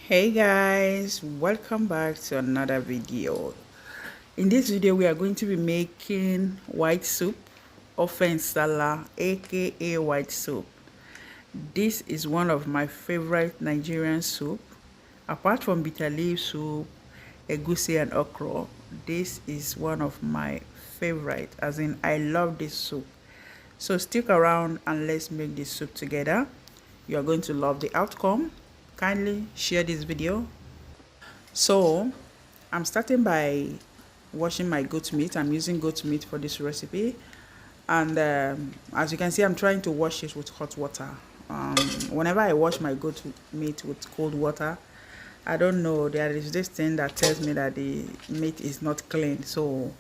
Hey guys, welcome back to another video. In this video we are going to be making white soup of Nsala, aka white soup. This is one of my favorite Nigerian soup. Apart from bitter leaf soup, egusi and okra, this is one of my favorite, as in I love this soup. So stick around and let's make this soup together. You are going to love the outcome. Kindly share this video. So I'm starting by washing my goat meat. I'm using goat meat for this recipe, and as you can see, I'm trying to wash it with hot water. Whenever I wash my goat meat with cold water, I don't know, there is this thing that tells me that the meat is not clean, so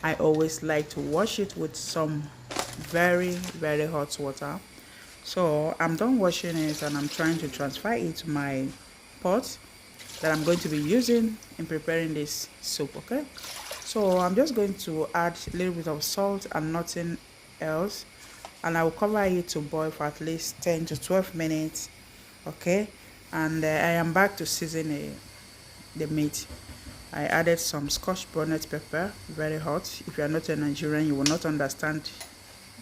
I always like to wash it with some very hot water. So I'm done washing it and I'm trying to transfer it to my pot that I'm going to be using in preparing this soup. Okay, so I'm just going to add a little bit of salt and nothing else, and I will cover it to boil for at least 10 to 12 minutes. Okay, and I am back to season the meat. I added some scotch bonnet pepper, very hot. If you are not a Nigerian, you will not understand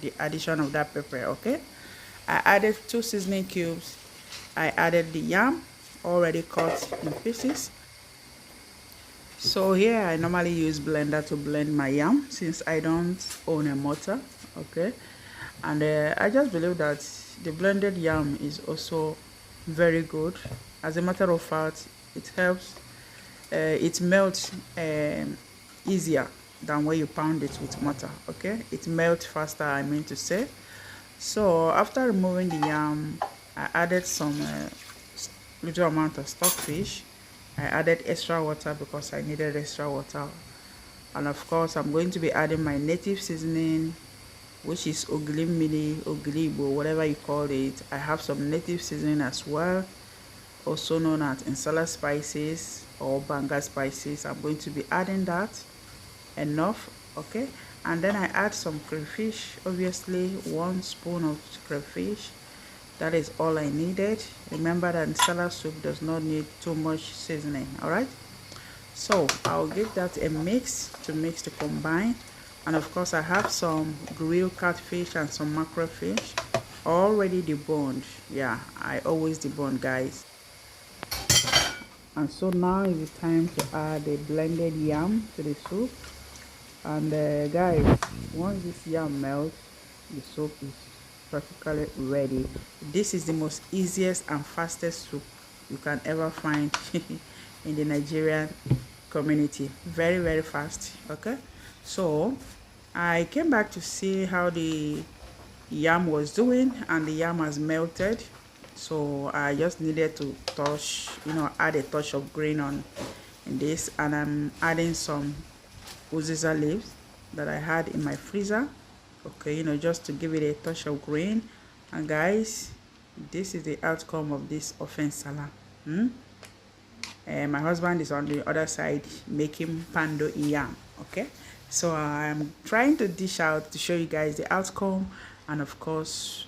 the addition of that pepper. Okay, I added 2 seasoning cubes. I added the yam already cut in pieces. So here I normally use blender to blend my yam since I don't own a mortar. Okay, and I just believe that the blended yam is also very good. As a matter of fact, it helps, it melts easier than when you pound it with mortar. Okay, it melts faster, I mean to say. So after removing the yam, I added some little amount of stockfish. I added extra water because I needed extra water, and of course I'm going to be adding my native seasoning, which is ogili mini, ogilibo, whatever you call it. I have some native seasoning as well, also known as Nsala spices or banga spices. I'm going to be adding that enough. Okay, and then I add some crayfish, obviously 1 spoon of crayfish. That is all I needed. Remember that Nsala soup does not need too much seasoning. All right, so I'll give that a mix to combine. And of course I have some grilled catfish and some mackerel fish already deboned. Yeah, I always debone, guys. And so now is the time to add the blended yam to the soup. And guys, once this yam melts, the soup is practically ready. This is the most easiest and fastest soup you can ever find in the Nigerian community. Very fast. Okay, so I came back to see how the yam was doing, and the yam has melted. So I just needed to touch, add a touch of green on in this, and I'm adding some uziza leaves that I had in my freezer. Okay, just to give it a touch of green. And guys, this is the outcome of this Nsala. And my husband is on the other side making pando yam. Okay, so I'm trying to dish out to show you guys the outcome, and of course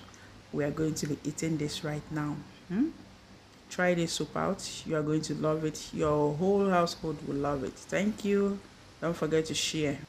we are going to be eating this right now. Try this soup out. You are going to love it. Your whole household will love it. Thank you. Don't forget to share.